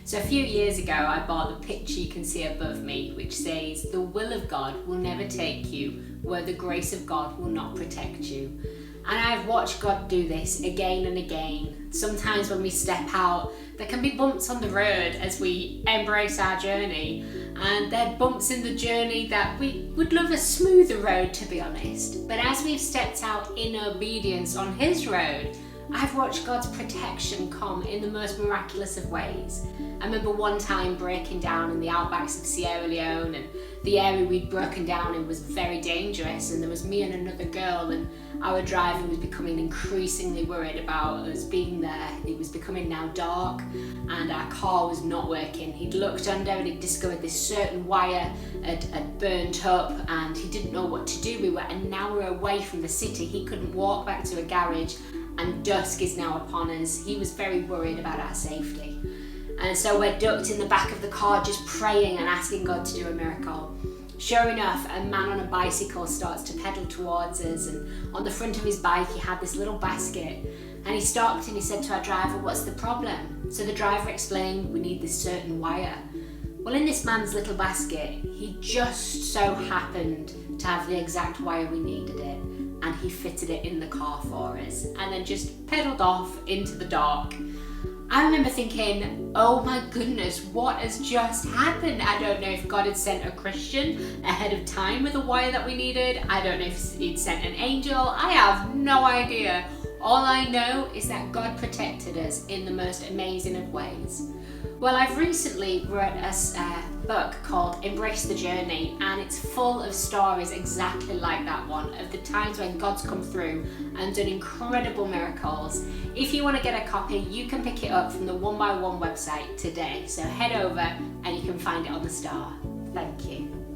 So a few years ago, I bought the picture you can see above me, which says, "The will of God will never take you where the grace of God will not protect you." And I've watched God do this again and again. Sometimes when we step out, there can be bumps on the road as we embrace our journey. And they're bumps in the journey that we would love a smoother road, to be honest. But as we've stepped out in obedience on His road, I've watched God's protection come in the most miraculous of ways. I remember one time breaking down in the outbacks of Sierra Leone, and the area we'd broken down in was very dangerous, and there was me and another girl, and our driver was becoming increasingly worried about us being there. It was becoming now dark and our car was not working. He'd looked under and he'd discovered this certain wire had burnt up, and he didn't know what to do. We were an hour away from the city. He couldn't walk back to a garage, and dusk is now upon us. He was very worried about our safety. And so we're ducked in the back of the car just praying and asking God to do a miracle. Sure enough, a man on a bicycle starts to pedal towards us, and on the front of his bike he had this little basket, and he stopped and he said to our driver, "What's the problem?" So the driver explained, "We need this certain wire." Well, in this man's little basket, he just so happened to have the exact wire we needed it, and he fitted it in the car for us and then just pedaled off into the dark. I remember thinking, oh my goodness, what has just happened? I don't know if God had sent a Christian ahead of time with a wire that we needed. I don't know if He'd sent an angel. I have no idea. All I know is that God protected us in the most amazing of ways. Well, I've recently read a book called Embrace the Journey, and it's full of stories exactly like that one, of the times when God's come through and done incredible miracles. If you want to get a copy, you can pick it up from the One by One website today. So head over and you can find it on the Star. Thank you.